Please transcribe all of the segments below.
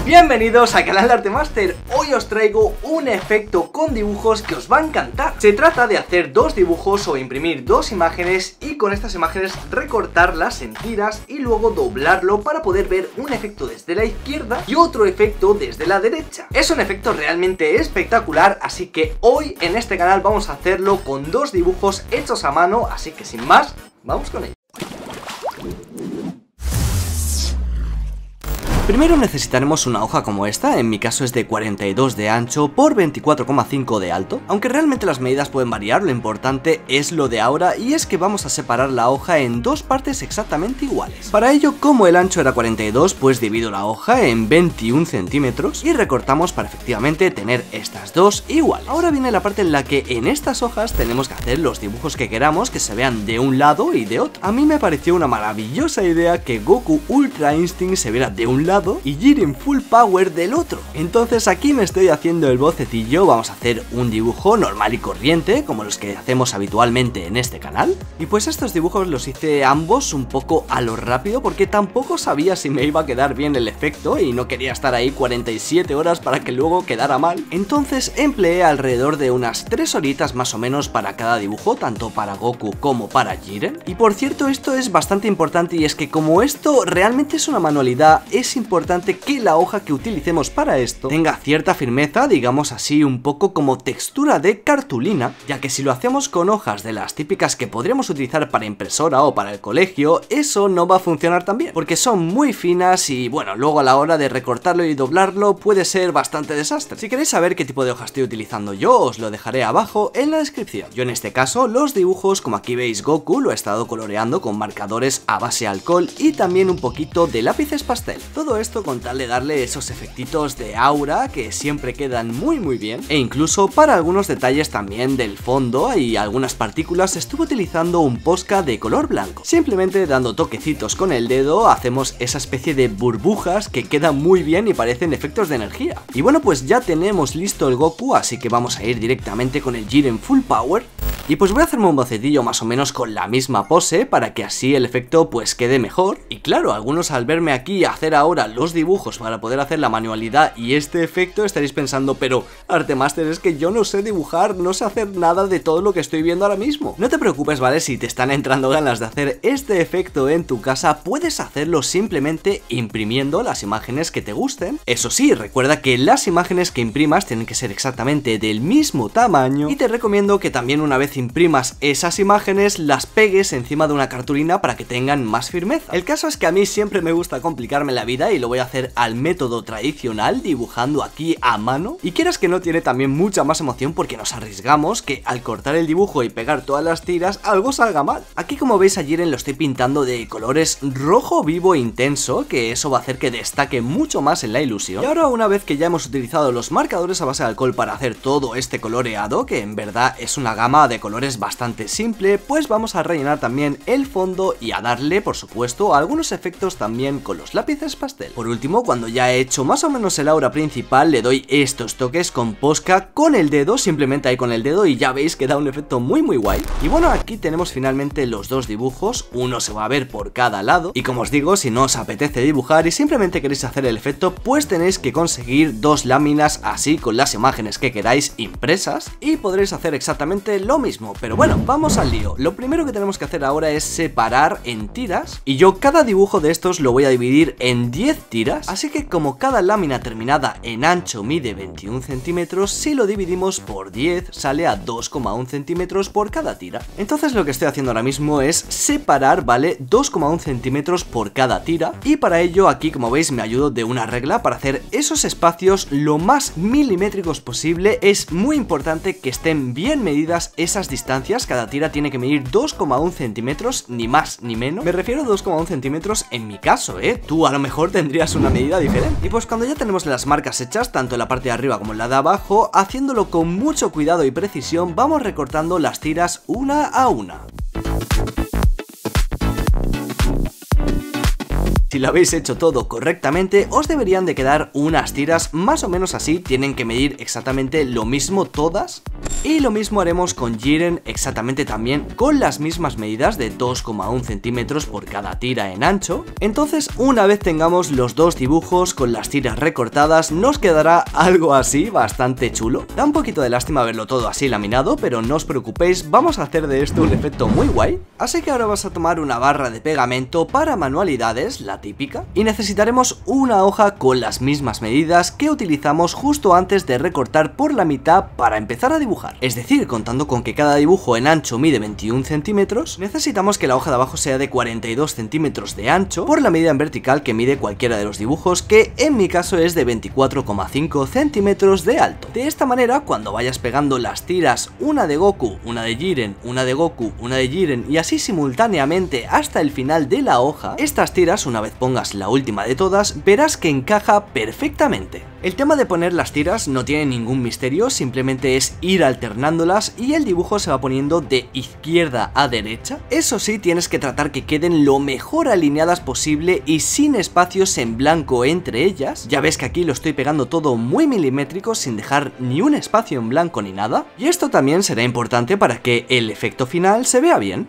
Bienvenidos al canal de Artemaster. Hoy os traigo un efecto con dibujos que os va a encantar. Se trata de hacer dos dibujos o imprimir dos imágenes y con estas imágenes recortarlas en tiras y luego doblarlo para poder ver un efecto desde la izquierda y otro efecto desde la derecha. Es un efecto realmente espectacular, así que hoy en este canal vamos a hacerlo con dos dibujos hechos a mano, así que sin más, vamos con ello. Primero necesitaremos una hoja como esta, en mi caso es de 42 de ancho por 24,5 de alto, aunque realmente las medidas pueden variar, lo importante es lo de ahora y es que vamos a separar la hoja en dos partes exactamente iguales. Para ello, como el ancho era 42, pues divido la hoja en 21 centímetros y recortamos para efectivamente tener estas dos iguales. Ahora viene la parte en la que en estas hojas tenemos que hacer los dibujos que queramos que se vean de un lado y de otro. A mí me pareció una maravillosa idea que Goku Ultra Instinct se viera de un lado y Jiren Full Power del otro. Entonces aquí me estoy haciendo el bocecillo, vamos a hacer un dibujo normal y corriente como los que hacemos habitualmente en este canal. Y pues estos dibujos los hice ambos un poco a lo rápido porque tampoco sabía si me iba a quedar bien el efecto y no quería estar ahí 47 horas para que luego quedara mal. Entonces empleé alrededor de unas 3 horitas más o menos para cada dibujo, tanto para Goku como para Jiren. Y por cierto, esto es bastante importante y es que como esto realmente es una manualidad, es importante que la hoja que utilicemos para esto tenga cierta firmeza, digamos así un poco como textura de cartulina, ya que si lo hacemos con hojas de las típicas que podríamos utilizar para impresora o para el colegio, eso no va a funcionar tan bien, porque son muy finas y bueno, luego a la hora de recortarlo y doblarlo puede ser bastante desastre. Si queréis saber qué tipo de hoja estoy utilizando yo, os lo dejaré abajo en la descripción. Yo en este caso los dibujos, como aquí veis Goku, lo he estado coloreando con marcadores a base de alcohol y también un poquito de lápices pastel. Todo esto con tal de darle esos efectitos de aura que siempre quedan muy bien, e incluso para algunos detalles también del fondo y algunas partículas estuve utilizando un Posca de color blanco. Simplemente dando toquecitos con el dedo hacemos esa especie de burbujas que quedan muy bien y parecen efectos de energía. Y bueno, pues ya tenemos listo el Goku, así que vamos a ir directamente con el Jiren Full Power. Y pues voy a hacerme un bocetillo más o menos con la misma pose para que así el efecto pues quede mejor. Y claro, algunos al verme aquí hacer ahora los dibujos para poder hacer la manualidad y este efecto estaréis pensando, pero Artemaster, es que yo no sé dibujar, no sé hacer nada de todo lo que estoy viendo ahora mismo. No te preocupes, ¿vale? Si te están entrando ganas de hacer este efecto en tu casa, puedes hacerlo simplemente imprimiendo las imágenes que te gusten. Eso sí, recuerda que las imágenes que imprimas tienen que ser exactamente del mismo tamaño y te recomiendo que también una vez imprimas esas imágenes las pegues encima de una cartulina para que tengan más firmeza. El caso es que a mí siempre me gusta complicarme la vida y lo voy a hacer al método tradicional, dibujando aquí a mano, y quieras que no, tiene también mucha más emoción porque nos arriesgamos que al cortar el dibujo y pegar todas las tiras algo salga mal. Aquí como veis a Jiren lo estoy pintando de colores rojo vivo e intenso, que eso va a hacer que destaque mucho más en la ilusión. Y ahora, una vez que ya hemos utilizado los marcadores a base de alcohol para hacer todo este coloreado, que en verdad es una gama de colores bastante simple, pues vamos a rellenar también el fondo y a darle, por supuesto, algunos efectos también con los lápices pastel. Por último, cuando ya he hecho más o menos el aura principal, le doy estos toques con Posca con el dedo, simplemente ahí con el dedo, y ya veis que da un efecto muy guay. Y bueno, aquí tenemos finalmente los dos dibujos, uno se va a ver por cada lado, y como os digo, si no os apetece dibujar y simplemente queréis hacer el efecto, pues tenéis que conseguir dos láminas así con las imágenes que queráis impresas y podréis hacer exactamente lo mismo. Pero bueno, vamos al lío. Lo primero que tenemos que hacer ahora es separar en tiras, y yo cada dibujo de estos lo voy a dividir en 10 tiras, así que como cada lámina terminada en ancho mide 21 centímetros, si lo dividimos por 10 sale a 2,1 centímetros por cada tira. Entonces lo que estoy haciendo ahora mismo es separar, ¿vale? 2,1 centímetros por cada tira, y para ello aquí como veis me ayudo de una regla para hacer esos espacios lo más milimétricos posible. Es muy importante que estén bien medidas esas distancias, cada tira tiene que medir 2,1 centímetros, ni más ni menos. Me refiero a 2,1 centímetros en mi caso, tú a lo mejor tendrías una medida diferente. Y pues cuando ya tenemos las marcas hechas, tanto en la parte de arriba como en la de abajo, haciéndolo con mucho cuidado y precisión, vamos recortando las tiras una a una. Si lo habéis hecho todo correctamente, os deberían de quedar unas tiras más o menos así, tienen que medir exactamente lo mismo todas. Y lo mismo haremos con Jiren, exactamente también con las mismas medidas de 2,1 centímetros por cada tira en ancho. Entonces, una vez tengamos los dos dibujos con las tiras recortadas, nos quedará algo así, bastante chulo. Da un poquito de lástima verlo todo así laminado, pero no os preocupéis, vamos a hacer de esto un efecto muy guay. Así que ahora vas a tomar una barra de pegamento para manualidades, la típica, y necesitaremos una hoja con las mismas medidas que utilizamos justo antes de recortar por la mitad para empezar a dibujar. Es decir, contando con que cada dibujo en ancho mide 21 centímetros, necesitamos que la hoja de abajo sea de 42 centímetros de ancho por la medida en vertical que mide cualquiera de los dibujos, que en mi caso es de 24,5 centímetros de alto. De esta manera, cuando vayas pegando las tiras, una de Goku, una de Jiren, una de Goku, una de Jiren y así simultáneamente hasta el final de la hoja, estas tiras, una vez pongas la última de todas, verás que encaja perfectamente. El tema de poner las tiras no tiene ningún misterio, simplemente es ir alternándolas y el dibujo se va poniendo de izquierda a derecha. Eso sí, tienes que tratar que queden lo mejor alineadas posible y sin espacios en blanco entre ellas. Ya ves que aquí lo estoy pegando todo muy milimétrico sin dejar ni un espacio en blanco ni nada. Y esto también será importante para que el efecto final se vea bien.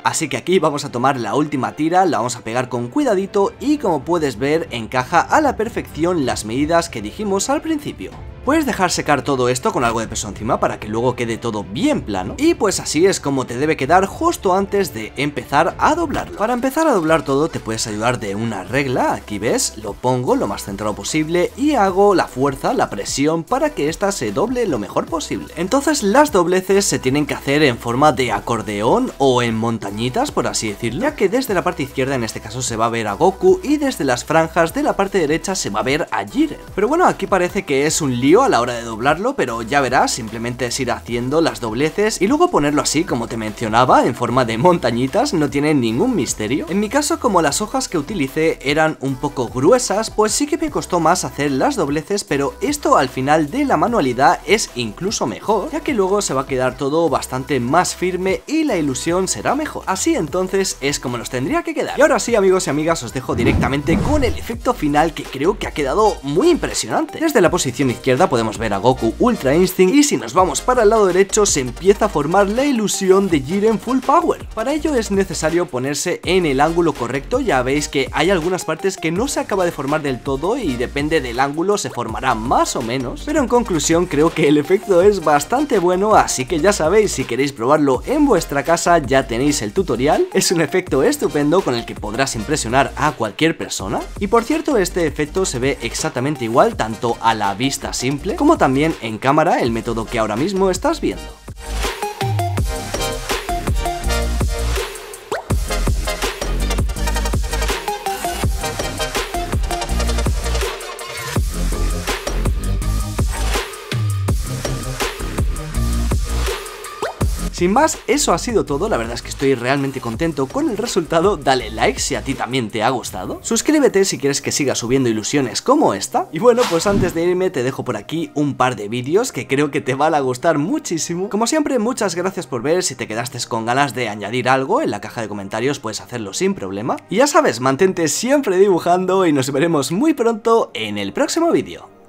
Así que aquí vamos a tomar la última tira, la vamos a pegar con cuidadito y como puedes ver encaja a la perfección las medidas que dijimos al principio. Puedes dejar secar todo esto con algo de peso encima para que luego quede todo bien plano. Y pues así es como te debe quedar justo antes de empezar a doblarlo. Para empezar a doblar todo te puedes ayudar de una regla, aquí ves, lo pongo lo más centrado posible y hago la fuerza, la presión para que esta se doble lo mejor posible. Entonces las dobleces se tienen que hacer en forma de acordeón o en montañitas, por así decirlo, ya que desde la parte izquierda en este caso se va a ver a Goku y desde las franjas de la parte derecha se va a ver a Jiren. Pero bueno, aquí parece que es un lío a la hora de doblarlo, pero ya verás, simplemente es ir haciendo las dobleces y luego ponerlo así como te mencionaba, en forma de montañitas, no tiene ningún misterio. En mi caso, como las hojas que utilicé eran un poco gruesas, pues sí que me costó más hacer las dobleces, pero esto al final de la manualidad es incluso mejor, ya que luego se va a quedar todo bastante más firme y la ilusión será mejor. Así entonces es como nos tendría que quedar. Y ahora sí, amigos y amigas, os dejo directamente con el efecto final, que creo que ha quedado muy impresionante. Desde la posición izquierda podemos ver a Goku Ultra Instinct y si nos vamos para el lado derecho se empieza a formar la ilusión de Jiren Full Power. Para ello es necesario ponerse en el ángulo correcto, ya veis que hay algunas partes que no se acaba de formar del todo y depende del ángulo se formará más o menos, pero en conclusión creo que el efecto es bastante bueno, así que ya sabéis, si queréis probarlo en vuestra casa ya tenéis el tutorial. Es un efecto estupendo con el que podrás impresionar a cualquier persona y por cierto este efecto se ve exactamente igual tanto a la vista simple como también en cámara, el método que ahora mismo estás viendo. Sin más, eso ha sido todo, la verdad es que estoy realmente contento con el resultado. Dale like si a ti también te ha gustado, suscríbete si quieres que siga subiendo ilusiones como esta, y bueno, pues antes de irme te dejo por aquí un par de vídeos que creo que te van a gustar muchísimo. Como siempre, muchas gracias por ver, si te quedaste con ganas de añadir algo en la caja de comentarios puedes hacerlo sin problema, y ya sabes, mantente siempre dibujando y nos veremos muy pronto en el próximo vídeo.